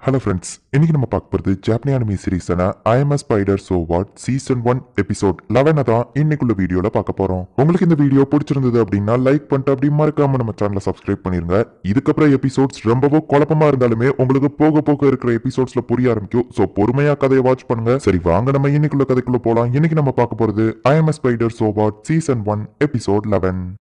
Hello friends, இன்னைக்கு நம்ம பார்க்க போகிறது ஜாப்பனி அனிமி சீரீஸான I am spider so what season 1 episode 11 தான் இன்னைக்குள்ள வீடியோல பார்க்க போறோம். உங்களுக்கு இந்த வீடியோ பிடிச்சிருந்தது அப்படின்னா லைக் பண்ணிட்டு அப்படி மறக்காம நம்ம சேனலை சப்ஸ்கிரைப் பண்ணிருங்க. இதுக்கப்புறம் எபிசோட்ஸ் ரொம்பவும் குழப்பமா இருந்தாலுமே உங்களுக்கு போக போக இருக்கிற எபிசோட்ஸ்ல புரிய ஆரம்பிக்கும். ஸோ பொறுமையா கதையை வாட்ச் பண்ணுங்க. சரி வாங்க நம்ம இன்னைக்குள்ள கதைக்குள்ள போலாம். இன்னைக்கு நம்ம பார்க்க போறது ஐ am spider so what season 1 episode 11.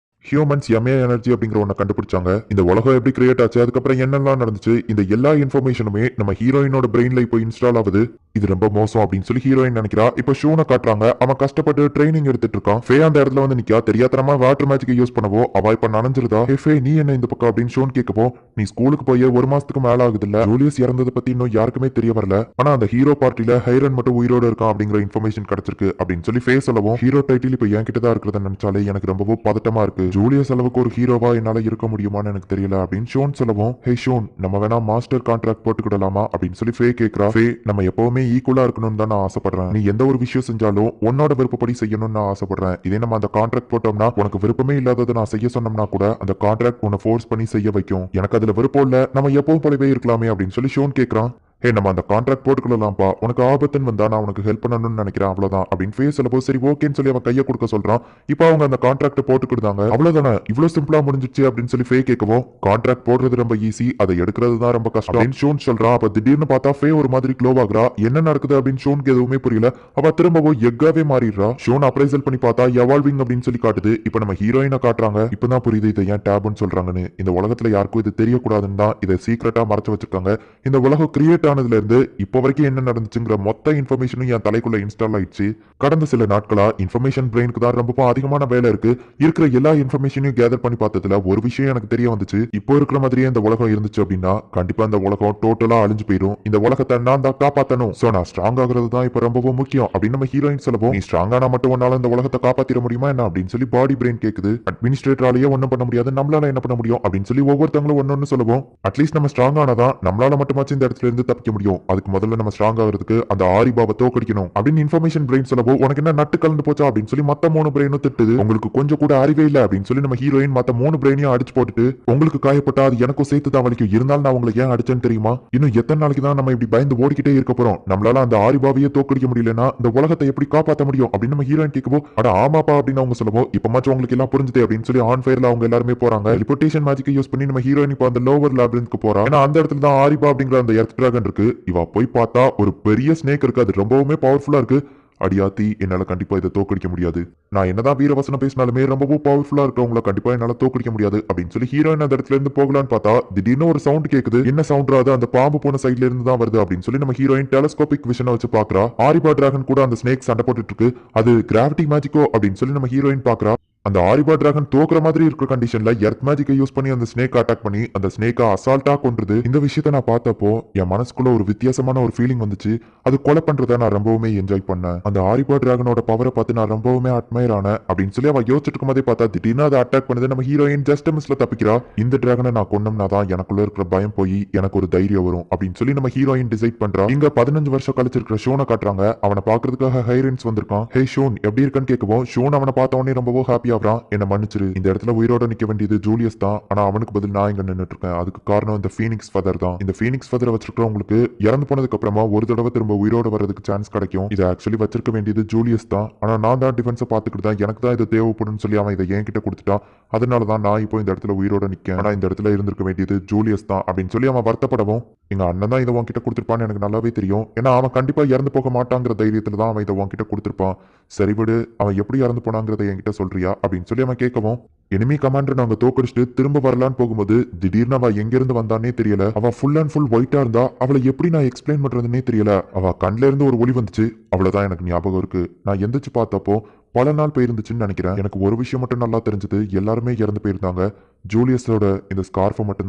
Humans MA energy அப்படிங்கிற ஒன்றை கண்டுபிடிச்சாங்க. இந்த உலகம் எப்படி கிரியேட் ஆச்சு, அதுக்கப்புறம் என்னெல்லாம் நடந்துச்சு, இந்த எல்லா இன்ஃபர்மேஷனுமே நம்ம ஹீரோயினோட பிரெயின்ல இப்போ இன்ஸ்டால் ஆகுது. இது ரொம்ப மோசம் அப்படின்னு சொல்லி ஹீரோயின் நினைக்கிறா. இப்போ ஷூனை காட்டுறாங்க. அவன் கஷ்டப்பட்டு ட்ரைனிங் எடுத்துட்டு இருக்கான். ஃபே அந்த இடத்துல வந்து நிக்கா. தெரியாதனமா வாட்டர் மேஜிக் யூஸ் பண்ணவோ அவ இப்ப நனைஞ்சிருதா. ஹே ஃபே, நீ என்ன இந்த பக்கம் அப்படின்னு ஷோன் கேட்கப்போ, நீ ஸ்கூலுக்கு போய் ஒரு மாசத்துக்கு மேல ஆகுது இல்ல, ஜூலியஸ் இறந்ததை பத்தி இன்னும் யாருக்குமே தெரிய வரல. ஆனா அந்த ஹீரோ பார்ட்டில ஹைரன் மட்டும் உயிரோட இருக்கான் அப்படிங்கிற இன்ஃபர்மேஷன் கிடைச்சிருக்கு அப்படின்னு சொல்லி ஃபே சொல்லவும், ஹீரோ டைட்டில் இப்ப என் கிட்ட தான் இருக்கிறத நினைச்சாலே எனக்கு ரொம்பவும் பதட்டமா இருக்கு. ஜூலியஸ் அளவுக்கு ஒரு ஹீரோவா என்னால இருக்க முடியுமான்னு எனக்கு தெரியல அப்படின்னு ஷோன் சொல்லவும், ஹே ஷோன், நம்ம வேணா மாஸ்டர் கான்ட்ராக்ட் போட்டுக்கிடலாமா அப்படின்னு சொல்லி ஃபே கேட்கிறா. ஃபே, நம்ம எப்பவுமே ஈக்குவலா இருக்கணும் தான் நான் ஆசைப்படுறேன். நீ எந்த ஒரு விஷயம் செஞ்சாலும் உன்னோட விருப்பப்படி செய்யணும்னு நான் ஆசைப்படுறேன். இதே நம்ம அந்த கான்ட்ராக்ட் போட்டோம்னா, உனக்கு விருப்பமே இல்லாததை நான் செய்ய சொன்னோம்னா கூட அந்த கான்ட்ராக்ட் உன்னை ஃபோர்ஸ் பண்ணி செய்ய வைக்கும். எனக்கு அதுல விருப்பம் இல்ல, நம்ம எப்பவும் போலவே இருக்கலாமே அப்படின்னு சொல்லி ஷோன் கேட்கிறான். ஹே, நம்ம அந்த கான்ட்ராக்ட் போட்டுக்கலாம்ப்பா, உனக்கு ஆபத்துன்னு வந்தா நான் உனக்கு ஹெல்ப் பண்ணணும்னு நினைக்கிறேன், அவ்வளவுதான் அப்படின்னு ஃபேஸ் சொல்லப்போ சரி ஓகேன்னு சொல்லி அவன் கையை கொடுக்க சொல்றான். இப்போ அவங்க அந்த கான்ட்ராக்ட் போட்டுக்கிட்டாங்க. அவ்வளவுதானே, இவ்வளவு சிம்பிளா முடிஞ்சிச்சு அப்படின்னு சொல்லி ஃபே கேட்கவும், கான்ட்ராக்ட் போடுறது ரொம்ப ஈஸி, அதை எடுக்கிறது தான் ரொம்ப கஷ்டம் அப்படின்னு ஷோன் சொல்றான். அப்ப திடீர்னு பார்த்தா ஃபே ஒரு மாதிரி க்ளோ ஆகுறா. என்ன நடக்குது அப்படின்னு ஷோனுக்கு எதுவுமே புரியல. அவ திரும்பவும் எக்காவே மாறிடுறா. ஷோன் அப்ரைசல் பண்ணி பார்த்தா எவால்விங் அப்படின்னு சொல்லி காட்டுது. இப்போ நம்ம ஹீரோயினை காட்டுறாங்க. இப்பதான் புரியுது இதை ஏன் டேப்னு சொல்றாங்கன்னு. இந்த உலகத்துல யாருக்கும் இது தெரியக்கூடாதுன்னு தான் இதை சீக்கிரட்டா மறைச்சு வச்சிருக்காங்க. இந்த உலகம் கிரியேட் ஆனதுல இருந்து இப்போ வரைக்கும் என்ன நடந்துச்சுங்கிற மொத்த இன்ஃபர்மேஷனும் என் தலைக்குள்ள இன்ஸ்டால் ஆயிடுச்சு. கடந்த சில நாட்களா இன்ஃபர்மேஷன் பிரெயினுக்கு தான் ரொம்ப அதிகமான வேலை இருக்கு. இருக்கிற எல்லா இன்ஃபர்மேஷனையும் கேதர் பண்ணி பார்த்ததுல ஒரு விஷயம் எனக்கு தெரிய வந்துச்சு. இப்போ இருக்கிற மாதிரியே இந்த உலகம் இருந்துச்சு அப்படின்னா கண்டிப்பா இந்த உலகம் டோட்டலா அழிஞ்சு போயிடும். இந்த உலகத்தை நான் தான் காப்பாத்தணும். சோ நான் ஸ்ட்ராங் ஆகுறது தான் இப்ப ரொம்பவும் முக்கியம் அப்படின்னு நம்ம ஹீரோயின் சொல்லவும், நீ ஸ்ட்ராங்கானா மட்டும் உன்னால இந்த உலகத்தை காப்பாத்திர முடியுமா என்ன அப்படின்னு சொல்லி பாடி பிரெயின் கேக்குது. அட்மினிஸ்ட்ரேட்டராலேயே ஒன்னும் பண்ண முடியாது, நம்மளால என்ன பண்ண முடியும் அப்படின்னு சொல்லி ஒவ்வொருத்தங்களும் ஒன்னொன்னு சொல்லவும், அட்லீஸ்ட் நம்ம ஸ்ட்ராங் ஆனாதான் நம்மளால மட்டுமாச்சும் இந்த இடத்துல இருந்து தப்பிக்க முடியும். அதுக்கு முதல்ல நம்ம ஸ்ட்ராங் ஆகிறதுக்கு அந்த ஆரிபாவை தோக்கடிக்கணும் அப்படின்னு இன்ஃபர்மேஷன் பிரெயின் சொல்லவோ, உனக்கு என்ன நட்டு கலந்து போச்சா அப்படின்னு சொல்லி மத்த 3 பிரெயினும் திட்டுது. உங்களுக்கு கொஞ்சம் கூட அறிவே இல்ல அப்படின்னு சொல்லி நம்ம ஹீரோயின் மத்த 3 பிரெயினையும் அடிச்சு போட்டுட்டு, உங்களுக்கு காயப்பட்டா அது எனக்கும் சேர்த்து தான் வலிக்கும், இருந்தாலும் நான் உங்களுக்கு ஏன் அடிச்சேன்னு தெரியுமா, இன்னும் எத்தனை நாளைக்கு தான் நம்ம இப்படி பயந்து ஓடிக்கிட்டே இருக்க போறோம், நம்மளால அந்த ஆரிபாவையே தோக்கடிக்க முடியலன்னா இந்த உலகத்தை எப்படி காப்பாற்ற முடியும் அப்படின்னு நம்ம ஹீரோயின் கேட்கவோ, அட ஆமாப்பா அப்படின்னு அவங்க சொல்லவோ, இப்பமாச்சும் உங்களுக்கு எல்லாம் புரிஞ்சுது அப்படின்னு சொல்லி ஆன் ஃபயர்ல அவங்க எல்லாருமே போறாங்க. ரிப்போர்டேஷன் மேஜிக்கை யூஸ் பண்ணி நம்ம ஹீரோயின் இப்போ அந்த லோவர் லேபிரின்த்க்கு போறா. ஏன்னா அந்த இடத்துல தான் ஆரிபா அப்படிங்கிற அந்த எர்த் டிராகன் இருக்கு. இவ போய் பார்த்தா ஒரு பெரிய ஸ்னேக் இருக்கு. அது ரொம்பவுமே பவர்ஃபுல்லா இருக்கு. அடியாத்தி, என்னால கண்டிப்பா இதை தோக்கடிக்க முடியாது. நான் என்னதான் வீரவசனம் பேசினாலுமே ரொம்பவும் பவர்ஃபுல்லா இருக்கவங்கள கண்டிப்பா என்னால தோக்கடிக்க முடியாது அப்படின்னு சொல்லி ஹீரோயின் அந்த இடத்துல இருந்து போகலான்னு பார்த்தா திடீர்னு ஒரு சவுண்ட் கேக்குது. என்ன சவுண்ட்? அது அந்த பாம்பு போன சைட்ல இருந்து தான் வருது அப்படின்னு சொல்லி நம்ம ஹீரோயின் டெலஸ்கோபிக் விஷனை வச்சு பாக்குறா. ஆரிபா டிராகன் கூட அந்த ஸ்னேக் சண்டை போட்டுட்டு இருக்கு. அது கிராவிட்டி மேஜிக்கோ அப்படின்னு சொல்லி நம்ம ஹீரோயின் பாக்குறா. அந்த ஆரிபா டிராகன் தோக்குற மாதிரி இருக்கிற கண்டிஷன்ல எர்த் மேஜிக்கை யூஸ் பண்ணி அந்த ஸ்னேக் அட்டாக் பண்ணி அந்த ஸ்னேக்கை அசால்ட்டா கொன்றுது. இந்த விஷயத்த நான் பார்த்தப்போ என் மனசுக்குள்ள ஒரு வித்தியாசமான ஒரு ஃபீலிங் வந்துச்சு. அது கொலை பண்றதை நான் ரொம்பவுமே என்ஜாய் பண்ணேன். அந்த ஆரிபா டிராகனோட பவரை பார்த்து நான் ரொம்பவுமே அட்மையர் ஆனேன் அப்படின்னு சொல்லி அவ யோசிச்சுட்டு இருக்கும் போதே பார்த்தா திடீர்னு அதை அட்டாக் பண்ணுது. நம்ம ஹீரோயின் ஜஸ்ட் மிஸ்ல தப்பிக்கிறா. இந்த டிராகனை நான் கொன்னோம்னா தான் எனக்குள்ள இருக்கிற பயம் போய் எனக்கு ஒரு தைரியம் வரும் அப்படின்னு சொல்லி நம்ம ஹீரோயின் டிசைட் பண்றா. இங்க 15 வருஷம் கழிச்சிருக்கிற ஷோனை காட்டுறாங்க. அவனை பாக்குறதுக்காக ஹைரன்ஸ் வந்திருக்கான். ஹே ஷோன், எப்படி இருக்கான்னு கேட்கவும், ஷோன் அவனை பார்த்த உடனே ரொம்பவும் ஹாப்பி ஆகுறான். என்ன மன்னிச்சிரு, இந்த இடத்துல உயிரோட நிக்க வேண்டியது ஜூலியஸ் தான், ஆனா அவனுக்கு பதில் நான் இங்க நின்னுட்டு இருக்கேன். அதுக்கு காரணம் இந்த ஃபீனிக்ஸ் ஃபெதர் தான். இந்த ஃபீனிக்ஸ் ஃபெதரை வச்சிருக்கிறவங்களுக்கு இறந்து போனதுக்கு அப்புறமா ஒரு தடவை திரும்ப உயிரோட வர்றதுக்கு சான்ஸ் கிடைக்கும். இதை ஆக்சுவலி வச்சிருக்க வேண்டியது ஜூலியஸ் தான், ஆனா நான் தான் டிஃபென்ஸை பார்த்துக்கிட்டு தான், எனக்கு தான் இது தேவைப்படும் சொல்லி அவன் இதை என்கிட்ட கொடுத்துட்டான். அதனால தான் நான் இப்போ இந்த இடத்துல உயிரோட நிக்கேன். ஆனா இந்த இடத்துல இருந்திருக்க வேண்டியது ஜூலியஸ் தான் அப்படின்னு சொல்லி அவன் வருத்தப்படவும், எங்க அண்ணன் தான் இதை உன்கிட்ட கொடுத்துருப்பான்னு எனக்கு நல்லாவே தெரியும். ஏன்னா அவன் கண்டிப்பா இறந்து போக மாட்டாங்கிற தைரியத்துல தான் அவன் இதை உன்கிட்ட கொடுத்துருப்பான். சரி விடு, அவன் எப்படி இறந்து போனாங்கிறத என்கிட்ட சொல்றியா அப்படின்னு சொல்லி அவன் கேட்கவும், எனிமி கமாண்டர் நாங்க தோக்கடிச்சுட்டு திரும்ப வரலான்னு போகும்போது திடீர்னு அவ எங்க இருந்து வந்தானே தெரியல. அவ ஃபுல் அண்ட் ஃபுல் ஒயிட்டா இருந்தா. அவளை எப்படி நான் எக்ஸ்பிளைன் பண்றதுன்னே தெரியல. அவ கண்ல இருந்து ஒரு ஒளி வந்துச்சு, அவ்வளவுதான் எனக்கு ஞாபகம் இருக்கு. நான் எந்திரிச்சு பார்த்தப்போ பல நாள் போயிருந்துச்சுன்னு நினைக்கிறேன். எனக்கு ஒரு விஷயம் மட்டும் நல்லா தெரிஞ்சது, எல்லாருமே இறந்து போயிருந்தாங்க. ஜூலியஸோட இந்த ஸ்கார்ஃபை மட்டும்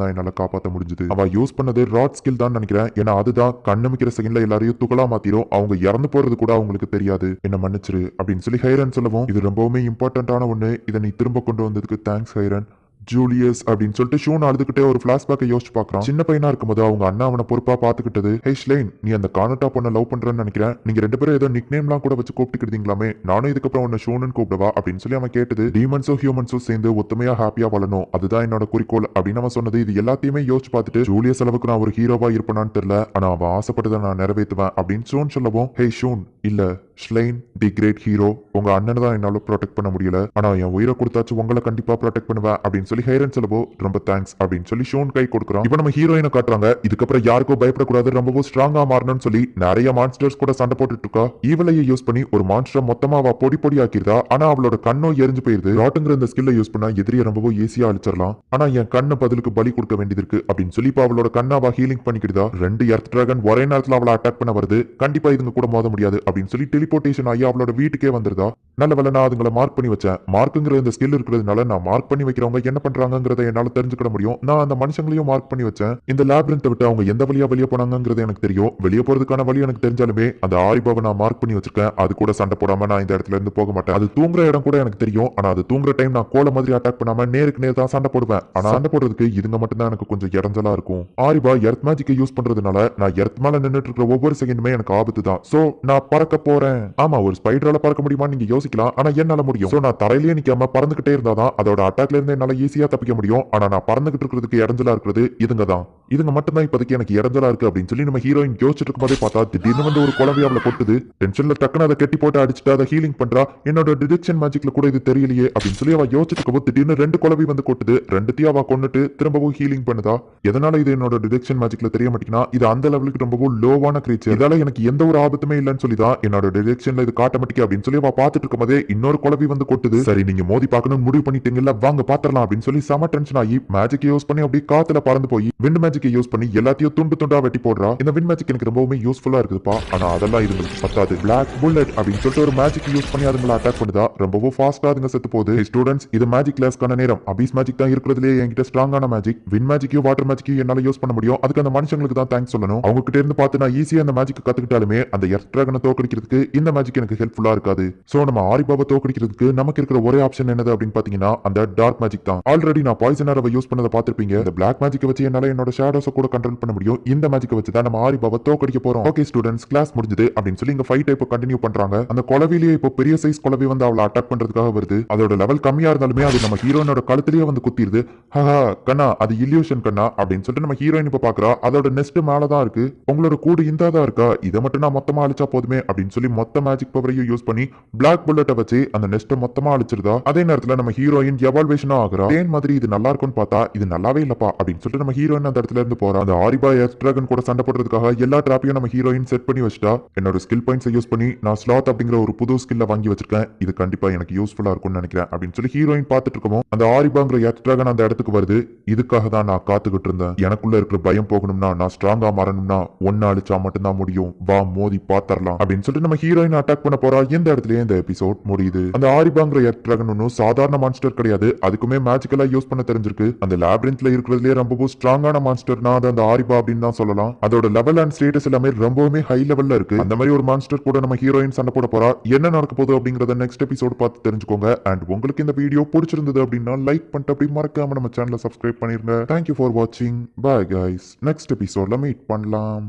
தான் என்னால காப்பாற்ற முடிஞ்சது. அவ யூஸ் பண்ணது ராட் ஸ்கில் தான் நினைக்கிறேன். ஏன்னா அதுதான் கண்ணமிக்கிற செகண்ட்ல எல்லாரையும் துகளா மாத்திரும். அவங்க இறந்து போறது கூட அவங்களுக்கு தெரியாது. என்ன மன்னிச்சிரு அப்படின்னு சொல்லி ஹைரன் சொல்லவும், இது ரொம்பவுமே இம்பார்ட்டன்டான ஒண்ணு, இதை நீ திரும்ப கொண்டு வந்ததுக்கு தேங்க்ஸ் ஹைரன். ஜூலியஸ் அப்படின்னு சொல்லிட்டு ஷூன் அழுதுகிட்டே ஒரு பிளாஷ்பேக்கை யோசிச்சு பார்க்கறான். சின்ன பையனா இருக்கும்போது அவங்க அண்ணா அவனை பொறுப்பா பாத்துக்கிட்டது. ஹே ஷ்லைன், நீ அந்த கானட்டா பொண்ணை லவ் பண்றேன்னு நினைக்கிறேன். நீங்க ரெண்டு பேரும் ஏதோ நிக் நேம்லாம் கூட வச்சு கூப்பிட்டுக்கிட்டீங்களாமே, நானும் இதுக்கப்புறம் உன்னை ஷூன்னு கூப்பிடவா அப்படின்னு சொல்லி அவன் கேட்டது. டீமன்ஸும் ஹியூமன்ஸும் சேர்ந்து ஒத்துமையா ஹாப்பியா வாழணும், அதுதான் என்னோட குறிக்கோள் அப்படின்னு அவன் சொன்னது. இது எல்லாத்தையுமே யோசிச்சு பார்த்துட்டு ஜூலியஸ் அளவுக்கு நான் ஒரு ஹீரோவா இருப்பேனான்னு தெரியல, ஆனா அவன் ஆசைப்பட்டதை நான் நிறைவேற்றுவேன் அப்படின்னு ஷூன் சொல்லவும், ஹே ஷூன், இல்ல ஷ்லைன் தி கிரேட் ஹீரோ, உங்க அண்ணனை தான் என்னால ப்ரொடெக்ட் பண்ண முடியல, ஆனா என் உயிரை கொடுத்தாச்சு உங்களை கண்டிப்பா ப்ரொடெக்ட் பண்ணுவேன் அப்படின்னு சொல்லி ஹேரன் சொல்லவோ, ரொம்ப தேங்க்ஸ் அப்படின்னு சொல்லி ஷோன் கை கொடுக்குறான். இப்போ நம்ம ஹீரோயினை காட்டுறாங்க. இதுக்கப்புறம் யாருக்கும் பயப்படக்கூடாது, ரொம்பவும் ஸ்ட்ராங்கா மாறணும்னு சொல்லி நிறைய மான்ஸ்டர்ஸ் கூட சண்டை போட்டுட்டு இருக்கா. ஈவலையை யூஸ் பண்ணி ஒரு மான்ஸ்டர் மொத்தமா அவ பொடி பொடி ஆக்கிருந்தா, ஆனா அவளோட கண்ணோ எரிஞ்சு போயிருது. ராட்டுங்கிற இந்த ஸ்கில்லை யூஸ் பண்ணா எதிரியை ரொம்பவும் ஈஸியா அழிச்சிடலாம், ஆனா என் கண்ணு பதிலுக்கு பலி கொடுக்க வேண்டியது இருக்கு அப்படின்னு சொல்லி இப்போ அவளோட கண்ணை அவ ஹீலிங் பண்ணிக்கிட்டா. ரெண்டு எர்த் டிராகன் ஒரே நேரத்தில் அவளை அட்டாக் பண்ண வருது. கண்டிப்பா இதுங்க கூட மோத முடியாது அப்படின்னு சொல்லி டெலிபோர்டேஷன் ஆகி அவளோட வீட்டுக்கே வந்துருதா. நல்ல வேலை நான் அதுங்களை மார்க் பண்ணி வச்சேன். மார்க்குங்கிற இந்த ஸ்கில் இருக்கிறதுனால நான் மார்க் பண்ணி வைக்கிறவங்க என்ன பண்றாங்கிறத என்னால தெரிஞ்சுக்கிட முடியும். நான் அந்த மனுஷங்களையும் மார்க் பண்ணி வச்சேன். இந்த லேப்ரின்த்தை விட்டு அவங்க எந்த வழியா வெளியே போனாங்கிறது எனக்கு தெரியும். வெளியே போறதுக்கான வழி எனக்கு தெரிஞ்சாலுமே அந்த ஆரிபாவை நான் மார்க் பண்ணி வச்சிருக்கேன். அது கூட சண்டை போடாம நான் இந்த இடத்துல இருந்து போக மாட்டேன். அது தூங்குற இடம் கூட எனக்கு தெரியும். ஆனா அது தூங்குற டைம் நான் கோல மாதிரி அட்டாக் பண்ணாம நேருக்கு நேர் தான் சண்டை போடுவேன். ஆனா சண்டை போடுறதுக்கு இதுங்க மட்டும் தான் எனக்கு கொஞ்சம் இறஞ்சலா இருக்கும். ஆரிபா எர்த் மேஜிக்கை யூஸ் பண்றதுனால நான் எர்த் மேல நின்னுட்டு இருக்கிற ஒவ்வொரு செகண்டுமே எனக்கு ஆபத்து தான். சோ நான் பறக்க போறேன். ஆமா, ஒரு ஸ்பைடரால பறக்க முடியுமான்னு நீங்க யோசிக்கலாம், ஆனா என்னால முடியும். சோ நான் தரையிலேயே நிக்காம பறந்துகிட்டே இருந்தாதான் அதோட அட்டாக்ல இருந்து என்னால ஈஸியா தப்பிக்க முடியும். ஆனா நான் பறந்துகிட்டு இருக்கிறதுக்கு இறஞ்சலா இருக்கிறது இதுங்க தான். இதுங்க மட்டும் தான் இப்போதைக்கு எனக்கு இறஞ்சலா இருக்கு அப்படின்னு சொல்லி நம்ம ஹீரோயின் யோசிச்சுட்டு இருக்கும்போதே பார்த்தா திடீர்னு வந்து ஒரு குழந்தை அவளை கொட்டுது. டென்ஷன்ல டக்குன்னு அதை கெட்டி போட்டு அடிச்சுட்டு அதை ஹீலிங் பண்றா. என்னோட டிடெக்ஷன் மேஜிக்ல கூட இது தெரியலையே அப்படின்னு சொல்லி அவ யோசிச்சுட்டு இருக்கும்போது திடீர்னு ரெண்டு குழவி வந்து கொட்டுது. ரெண்டுத்தையும் அவ கொண்டுட்டு திரும்பவும் ஹீலிங் பண்ணுதா. எதனால இது என்னோட டிடெக்ஷன் மேஜிக்ல தெரிய மாட்டேங்குன்னா, இது அந்த லெவலுக்கு ரொம்பவும் லோவான கிரீச்சர். இதால எனக்கு எந்த ஒரு ஆபத்துமே இல்லைன்னு சொல்லி தான் என்னோட டிடெக்ஷன்ல இது காட்டமாட்டிக்கு அப்படின்னு சொல்லி அவ பார்த்துட்டு இருக்கும்போதே இன்னொரு குழவி வந்து கொட்டுது. சரி, நீங்க மோதி பார்க்கணும்னு முடிவு பண்ணிட்டீங்கல்ல, வாங்க பாத்திரலாம் அப்படின்னு சொல்லி செம டென்ஷன் ஆகி மேஜிக் யூஸ் பண்ணி அப்படியே காத்துல பறந்து போய் விண்ட் மேஜிக் யூஸ் பண்ணி எல்லாத்தையும் துண்டு துண்டா வெட்டி போடுறா. இந்த விண்ட் மேஜிக் எனக்கு ரொம்பவுமே யூஸ்ஃபுல்லா இருக்குதுப்பா, ஆனா அதெல்லாம் இதுங்களுக்கு பத்தாது. பிளாக் புல்லட் அப்படின்னு சொல்லிட்டு ஒரு மேஜிக் யூஸ் பண்ணி அதுங்களை அட்டாக் பண்ணுதா. ரொம்பவும் ஃபாஸ்டா அதுங்க செத்து போகுது. ஸ்டூடெண்ட்ஸ், இது மேஜிக் கிளாஸ்க்கான நேரம். அபீஸ் மேஜிக் தான் இருக்கிறதுலேயே என்கிட்ட ஸ்ட்ராங்கான மேஜிக். விண்ட் மேஜிக்கையும் வாட்டர் மேஜிக்கையும் என்னால யூஸ் பண்ண முடியும். அதுக்கு அந்த மனுஷங்களுக்கு தான் தேங்க்ஸ் சொல்லணும். அவங்க கிட்ட இருந்து பார்த்து நான் ஈஸியா அந்த மேஜிக் கத்துக்கிட்டாலுமே அந்த எர்த் டிராகனை தோக்கடிக்கிறதுக்கு இந்த மேஜிக் எனக்கு ஹெல்ப்ஃபுல்லா இருக்காது. சோ நம்ம ஆரிபாவை தோக்கடிக்கிறதுக்கு நமக்கு இருக்கிற ஒரே ஆப்ஷன் என்னது அப்படின்னு பாத்தீங்கன்னா அந்த டார்க் மேஜிக் தான். ஆல்ரெடி நான் பாய்சன் அரவை யூஸ் பண்ணதை பார்த்திருப்பீங்க. இந்த பிளாக் மேஜிக்கை வச்சு என்னால என்னோட ஷேடோஸை கூட கண்ட்ரோல் பண்ண முடியும். இந்த மேஜிக்கை வச்சு தான் நம்ம ஆரிபாவை தோக்கடிக்க போறோம். ஓகே ஸ்டூடெண்ட்ஸ், கிளாஸ் முடிஞ்சது அப்படின்னு சொல்லி இங்க ஃபைட் இப்போ கண்டினியூ பண்றாங்க. அந்த குழவிலேயே இப்போ பெரிய சைஸ் குழவி வந்து அவளை அட்டாக் பண்றதுக்காக வருது. அதோட லெவல் கம்மியா இருந்தாலுமே அது நம்ம ஹீரோயினோட கழுத்திலேயே வந்து குத்திடுது. ஹஹா கண்ணா, அது இல்யூஷன் கண்ணா அப்படின்னு சொல்லிட்டு நம்ம ஹீரோயின் இப்ப பாக்குறா. அதோட நெஸ்ட் மேலதான் இருக்கு. உங்களோட கூடு இந்தாதான் இருக்கா, இதை மட்டும் நான் மொத்தமா அழிச்சா போதுமே அப்படின்னு சொல்லி மொத்த மேஜிக் பவரையும் யூஸ் பண்ணி பிளாக் புல்லட்டை வச்சு அந்த நெஸ்ட்டை மொத்தமா அழிச்சிருதா. அதே நேரத்துல நம்ம ஹீரோயின் எவால்வேஷனும் ஆகுறா. தேன் மாதிரி இது நல்லா இருக்கும்னு பார்த்தா இது நல்லாவே இல்லப்பா அப்படின்னு சொல்லிட்டு நம்ம ஹீரோயின் அந்த இடத்துல இருந்து போறா. அந்த ஆரிபா எர்த் டிராகன் கூட சண்டை போடுறதுக்காக எல்லா டிராப்பையும் நம்ம ஹீரோயின் செட் பண்ணி வச்சுட்டா. என்னோட ஸ்கில் பாயிண்ட்ஸை யூஸ் பண்ணி நான் ஸ்லாத் அப்படிங்கிற ஒரு புது ஸ்கில்ல வாங்கி வச்சிருக்கேன். இது கண்டிப்பா எனக்கு யூஸ்ஃபுல்லா இருக்கும்னு நினைக்கிறேன் அப்படின்னு சொல்லி ஹீரோயின் பார்த்துட்டு இருக்கோம். அந்த ஆரிபாங்கிற எர்த் டிராகன் அந்த இடத்துக்கு வருது. இதுக்காக தான் நான் காத்துக்கிட்டு இருந்தேன். எனக்குள்ள இருக்கிற பயம் போகணும்னா, நான் ஸ்ட்ராங்கா மாறணும்னா ஒன்னு அழிச்சா மட்டும்தான் முடியும். வா மோதி பாத்தரலாம் அப்படின்னு சொல்லிட்டு நம்ம ஹீரோயின் அட்டாக் பண்ண போறா. இந்த இடத்துலயே இந்த எபிசோட் முடியுது. அந்த ஆரிபாங்கிற எர்த் டிராகன் ஒன்னும் சாதாரண மான்ஸ்டர் கிடையாது. அதுக்குமே மேஜிக்கலா யூஸ் பண்ண தெரிஞ்சிருக்கு. அந்த லேப்ரின்த்ல இருக்கிறதுலயே ரொம்பவும் ஸ்ட்ராங்கான மான்ஸ்டர்னா அது அந்த ஆரிபா அப்படின்னு தான் சொல்லலாம். அதோட லெவல் அண்ட் ஸ்டேட்டஸ் எல்லாமே ரொம்பவுமே ஹை லெவல்ல இருக்கு. அந்த மாதிரி ஒரு மான்ஸ்டர் கூட நம்ம ஹீரோயின் சண்டை போட போறா. என்ன நடக்க போகுது அப்படிங்கறத நெக்ஸ்ட் எபிசோட் பார்த்து தெரிஞ்சுக்கோங்க. அண்ட் உங்களுக்கு இந்த வீடியோ பிடிச்சிருந்தது அப்படின்னா லைக் பண்ணிட்டு அப்படி மறக்காம நம்ம சேனலை சப்ஸ்கிரைப் பண்ணிருங்க. தேங்க்யூ ஃபார் வாட்சிங். Bye guys. நெக்ஸ்ட் எபிசோட்ல மீட் பண்ணலாம்.